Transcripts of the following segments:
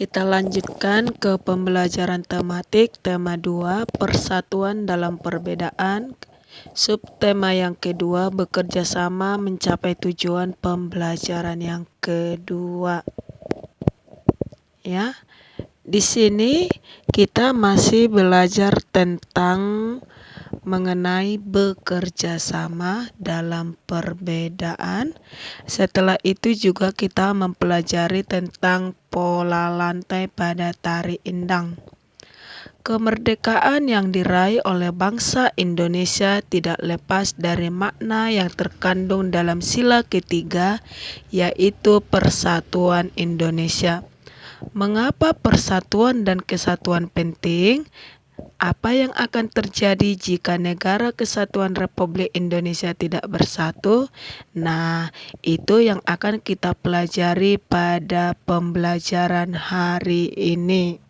Kita lanjutkan ke pembelajaran tematik tema 2, persatuan dalam perbedaan. Subtema yang kedua, bekerja sama mencapai tujuan pembelajaran yang kedua. Ya. Di sini kita masih belajar tentang mengenai bekerja sama dalam perbedaan. Setelah itu juga kita mempelajari tentang pola lantai pada tari Indang. Kemerdekaan yang diraih oleh bangsa Indonesia tidak lepas dari makna yang terkandung dalam sila ketiga, yaitu persatuan Indonesia. Mengapa persatuan dan kesatuan penting? Apa yang akan terjadi jika negara kesatuan Republik Indonesia tidak bersatu? Nah, itu yang akan kita pelajari pada pembelajaran hari ini.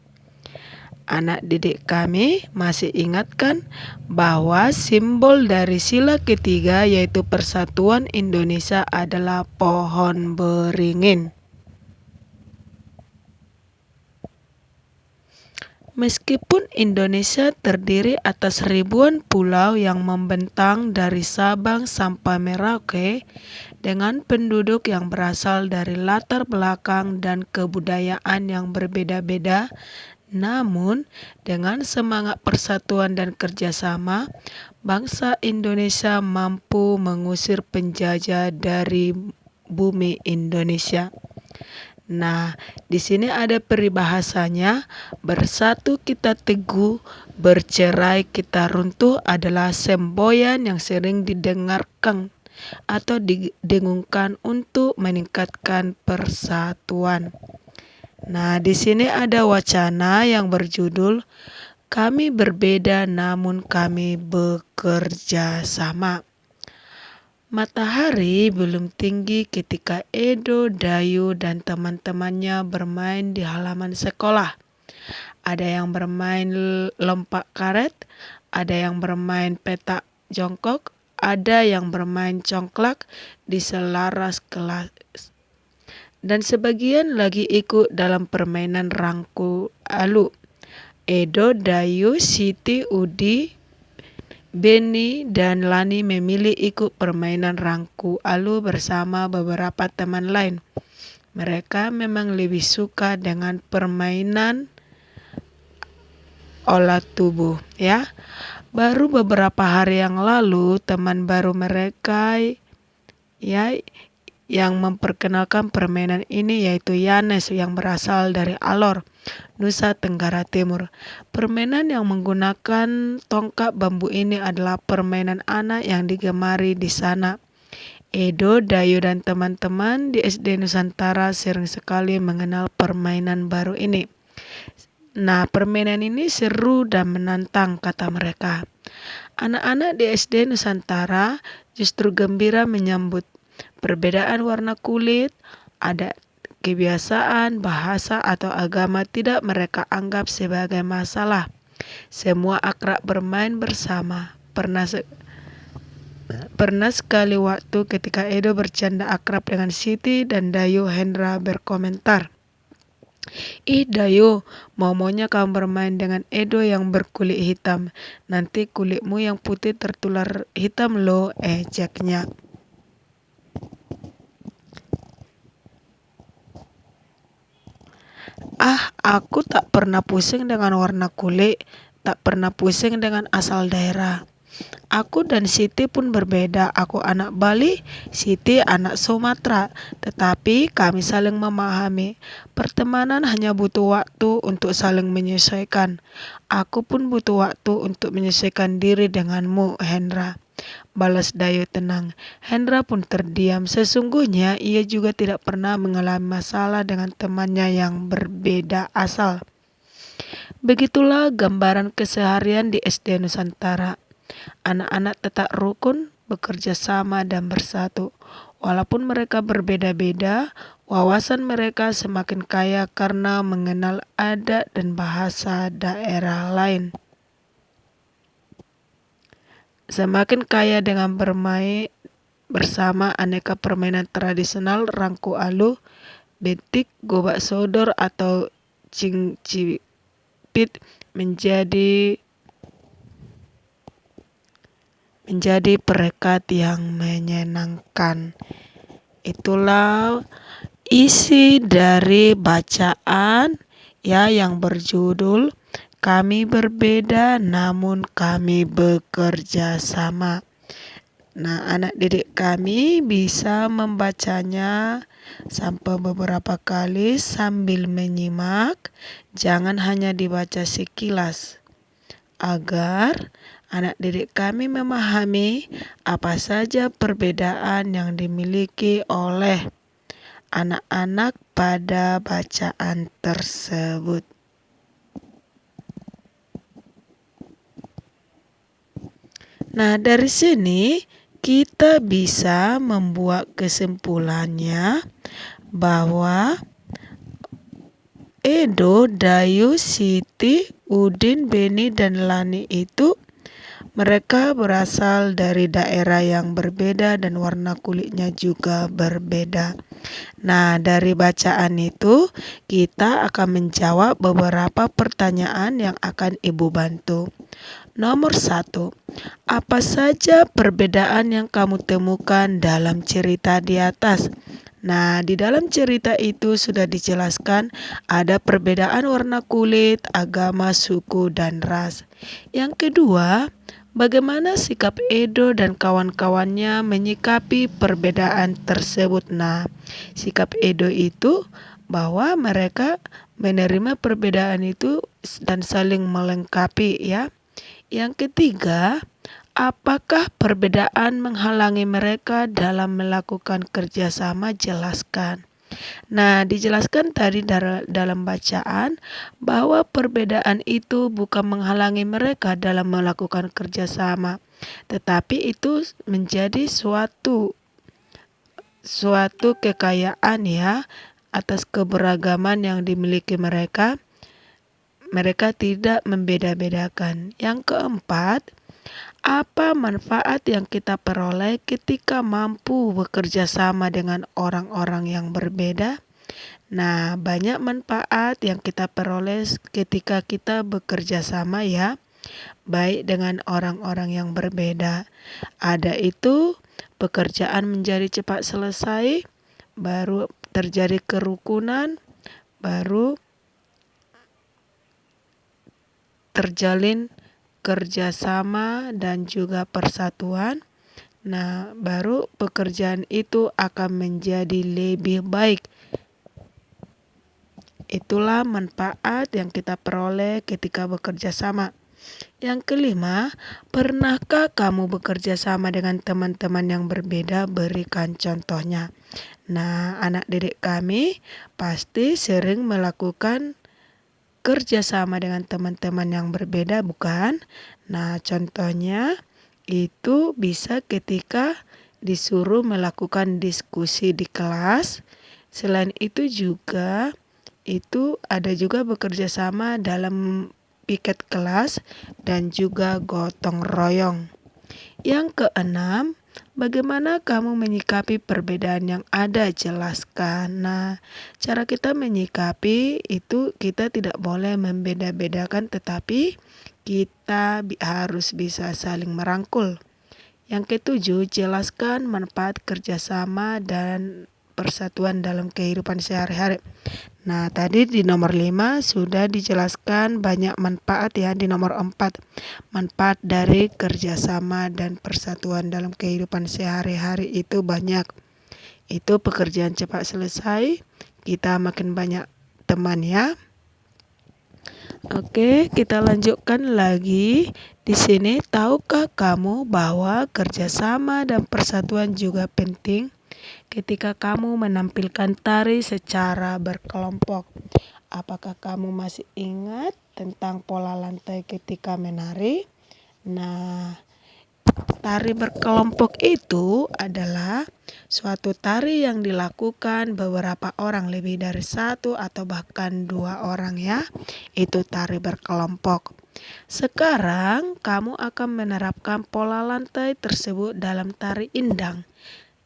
Anak didik kami masih ingatkan bahwa simbol dari sila ketiga yaitu persatuan Indonesia adalah pohon beringin. Meskipun Indonesia terdiri atas ribuan pulau yang membentang dari Sabang sampai Merauke dengan penduduk yang berasal dari latar belakang dan kebudayaan yang berbeda-beda, namun dengan semangat persatuan dan kerjasama, bangsa Indonesia mampu mengusir penjajah dari bumi Indonesia. Nah, di sini ada peribahasanya, bersatu kita teguh, bercerai kita runtuh adalah semboyan yang sering didengarkan atau didengungkan untuk meningkatkan persatuan. Nah, di sini ada wacana yang berjudul, kami berbeda namun kami bekerja sama. Matahari belum tinggi ketika Edo, Dayu, dan teman-temannya bermain di halaman sekolah. Ada yang bermain lompat karet, ada yang bermain petak jongkok, ada yang bermain congklak di selaras kelas. Dan sebagian lagi ikut dalam permainan rangku alu. Edo, Dayu, Siti, Udi, Beni dan Lani memilih ikut permainan rangku alu bersama beberapa teman lain. Mereka memang lebih suka dengan permainan olah tubuh, ya. Baru beberapa hari yang lalu teman baru mereka yang memperkenalkan permainan ini yaitu Yanes yang berasal dari Alor, Nusa Tenggara Timur. Permainan yang menggunakan tongkat bambu ini adalah permainan anak yang digemari di sana. Edo, Dayu, dan teman-teman di SD Nusantara sering sekali mengenal permainan baru ini. Nah, permainan ini seru dan menantang, kata mereka. Anak-anak di SD Nusantara justru gembira menyambut perbedaan warna kulit, adat, kebiasaan, bahasa, atau agama tidak mereka anggap sebagai masalah. Semua akrab bermain bersama. Pernah sekali waktu ketika Edo bercanda akrab dengan Siti dan Dayu, Hendra berkomentar, "Ih Dayu, maunya kamu bermain dengan Edo yang berkulit hitam. Nanti kulitmu yang putih tertular hitam loh," ejeknya. Aku tak pernah pusing dengan warna kulit, tak pernah pusing dengan asal daerah. Aku dan Siti pun berbeda. Aku anak Bali, Siti anak Sumatera. Tetapi kami saling memahami. Pertemanan hanya butuh waktu untuk saling menyesuaikan. Aku pun butuh waktu untuk menyesuaikan diri denganmu, Hendra, balas Dayu tenang. Hendra pun terdiam. Sesungguhnya ia juga tidak pernah mengalami masalah dengan temannya yang berbeda asal. Begitulah gambaran keseharian di SD Nusantara. Anak-anak tetap rukun, bekerja sama dan bersatu. Walaupun mereka berbeda-beda, wawasan mereka semakin kaya karena mengenal adat dan bahasa daerah lain. Semakin kaya dengan bermain bersama aneka permainan tradisional rangku alu, betik, gobak sodor atau Cincipit menjadi perekat yang menyenangkan. Itulah isi dari bacaan yang berjudul Kami Berbeda Namun Kami Bekerja Sama. Nah, anak didik kami bisa membacanya sampai beberapa kali sambil menyimak, jangan hanya dibaca sekilas, agar anak didik kami memahami apa saja perbedaan yang dimiliki oleh anak-anak pada bacaan tersebut. Nah, dari sini kita bisa membuat kesimpulannya bahwa Edo, Dayu, Siti, Udin, Beni, dan Lani itu mereka berasal dari daerah yang berbeda dan warna kulitnya juga berbeda. Nah, dari bacaan itu kita akan menjawab beberapa pertanyaan yang akan Ibu bantu. Nomor 1. Apa saja perbedaan yang kamu temukan dalam cerita di atas? Nah, di dalam cerita itu sudah dijelaskan ada perbedaan warna kulit, agama, suku, dan ras. Yang kedua, bagaimana sikap Edo dan kawan-kawannya menyikapi perbedaan tersebut? Nah, sikap Edo itu bahwa mereka menerima perbedaan itu dan saling melengkapi ya. Yang ketiga, apakah perbedaan menghalangi mereka dalam melakukan kerjasama? Jelaskan. Nah, dijelaskan tadi dalam bacaan bahwa perbedaan itu bukan menghalangi mereka dalam melakukan kerjasama, tetapi itu menjadi suatu kekayaan ya atas keberagaman yang dimiliki mereka. Mereka tidak membeda-bedakan. Yang keempat, apa manfaat yang kita peroleh ketika mampu bekerja sama dengan orang-orang yang berbeda? Nah, banyak manfaat yang kita peroleh ketika kita bekerja sama ya, baik dengan orang-orang yang berbeda. Ada itu, pekerjaan menjadi cepat selesai, baru terjadi kerukunan, baru terjalin kerjasama dan juga persatuan. Nah, baru pekerjaan itu akan menjadi lebih baik. Itulah manfaat yang kita peroleh ketika bekerja sama. Yang kelima, pernahkah kamu bekerja sama dengan teman-teman yang berbeda? Berikan contohnya. Nah, anak didik kami pasti sering melakukan kerjasama dengan teman-teman yang berbeda, bukan? Nah, contohnya itu bisa ketika disuruh melakukan diskusi di kelas. Selain itu juga ada juga bekerja sama dalam piket kelas dan juga gotong royong. Yang keenam, bagaimana kamu menyikapi perbedaan yang ada? Jelaskan. Nah, cara kita menyikapi itu kita tidak boleh membeda-bedakan, tetapi kita harus bisa saling merangkul. Yang ketujuh, jelaskan manfaat kerjasama dan persatuan dalam kehidupan sehari-hari. Nah, tadi di nomor 5 sudah dijelaskan banyak manfaat ya. Di nomor 4, manfaat dari kerjasama dan persatuan dalam kehidupan sehari-hari itu banyak. Itu pekerjaan cepat selesai, kita makin banyak teman ya. Oke, kita lanjutkan lagi. Di sini, tahukah kamu bahwa kerjasama dan persatuan juga penting ketika kamu menampilkan tari secara berkelompok? Apakah kamu masih ingat tentang pola lantai ketika menari? Nah, tari berkelompok itu adalah suatu tari yang dilakukan beberapa orang, lebih dari satu atau bahkan 2 orang ya. Itu tari berkelompok. Sekarang kamu akan menerapkan pola lantai tersebut dalam tari indang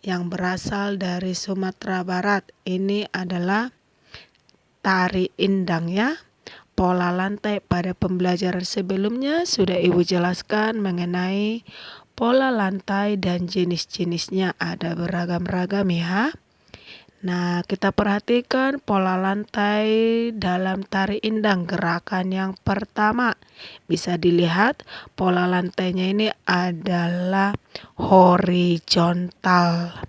yang berasal dari Sumatera Barat. Ini adalah tari indang ya. Pola lantai pada pembelajaran sebelumnya sudah Ibu jelaskan mengenai pola lantai dan jenis-jenisnya, ada beragam-ragam ya. Nah, kita perhatikan pola lantai dalam tari indang. Gerakan yang pertama bisa dilihat pola lantainya ini adalah horizontal.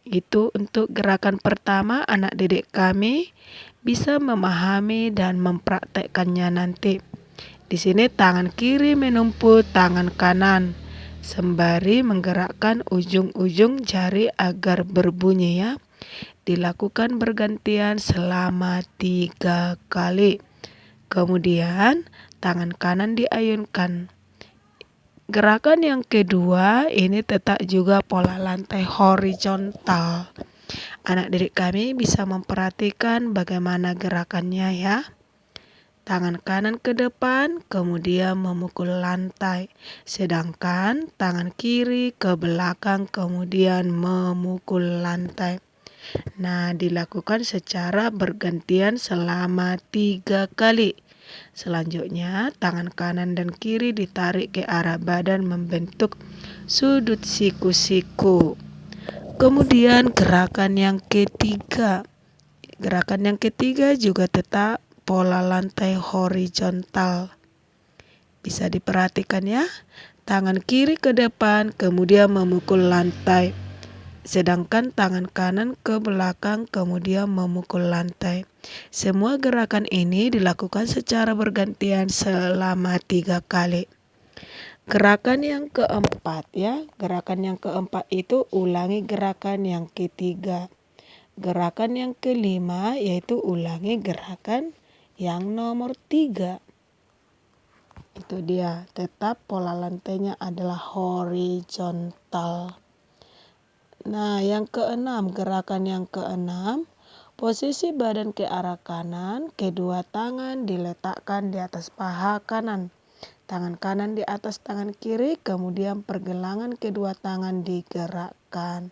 Itu untuk gerakan pertama, anak didik kami bisa memahami dan mempraktekkannya nanti. Di sini tangan kiri menumpu tangan kanan sembari menggerakkan ujung-ujung jari agar berbunyi ya. Dilakukan bergantian selama 3 kali. Kemudian tangan kanan diayunkan. Gerakan yang kedua ini tetap juga pola lantai horizontal. Anak didik kami bisa memperhatikan bagaimana gerakannya ya. Tangan kanan ke depan, kemudian memukul lantai. Sedangkan tangan kiri ke belakang, kemudian memukul lantai. Nah, dilakukan secara bergantian selama 3 kali. Selanjutnya, tangan kanan dan kiri ditarik ke arah badan membentuk sudut siku-siku. Kemudian gerakan yang ketiga. Gerakan yang ketiga juga tetap pola lantai horizontal. Bisa diperhatikan ya. Tangan kiri ke depan, kemudian memukul lantai. Sedangkan tangan kanan ke belakang kemudian memukul lantai. Semua gerakan ini dilakukan secara bergantian selama 3 kali. Gerakan yang keempat ya. Gerakan yang keempat itu ulangi gerakan yang ketiga. Gerakan yang kelima yaitu ulangi gerakan yang nomor 3. Itu dia, tetap pola lantainya adalah horizontal. Nah, yang keenam, gerakan yang keenam, posisi badan ke arah kanan, kedua tangan diletakkan di atas paha kanan. Tangan kanan di atas tangan kiri, kemudian pergelangan kedua tangan digerakkan.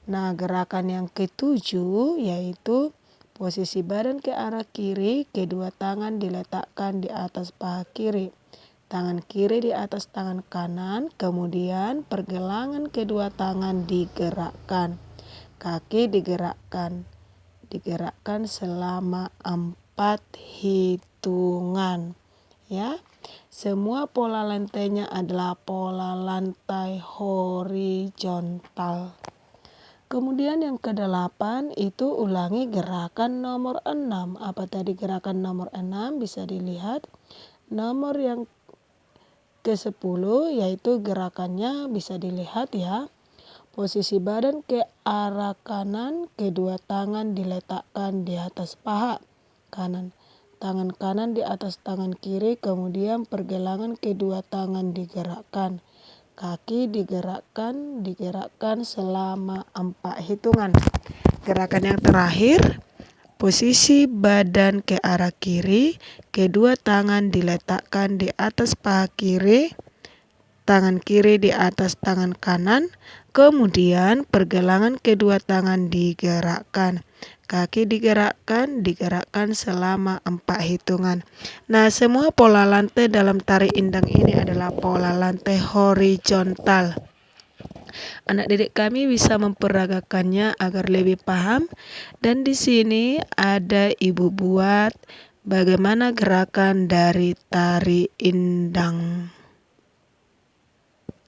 Nah, gerakan yang ketujuh yaitu posisi badan ke arah kiri, kedua tangan diletakkan di atas paha kiri. Tangan kiri di atas tangan kanan, kemudian pergelangan kedua tangan digerakkan. Kaki digerakkan selama 4 hitungan. Ya, semua pola lantainya adalah pola lantai horizontal. Kemudian yang ke-8 itu ulangi gerakan nomor 6. Apa tadi gerakan nomor 6? Bisa dilihat. Nomor yang ke-10 yaitu gerakannya bisa dilihat ya. Posisi badan ke arah kanan, kedua tangan diletakkan di atas paha kanan. Tangan kanan di atas tangan kiri, kemudian pergelangan kedua tangan digerakkan. Kaki digerakkan selama 4 hitungan. Gerakan yang terakhir, posisi badan ke arah kiri, kedua tangan diletakkan di atas paha kiri, tangan kiri di atas tangan kanan, kemudian pergelangan kedua tangan digerakkan. Kaki digerakkan selama 4 hitungan. Nah, semua pola lantai dalam tari indang ini adalah pola lantai horizontal. Anak didik kami bisa memperagakannya agar lebih paham. Dan di sini ada Ibu buat bagaimana gerakan dari tari indang.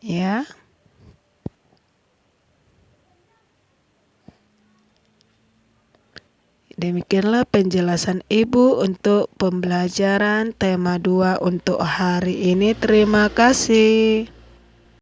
Ya. Demikianlah penjelasan Ibu untuk pembelajaran tema 2 untuk hari ini. Terima kasih.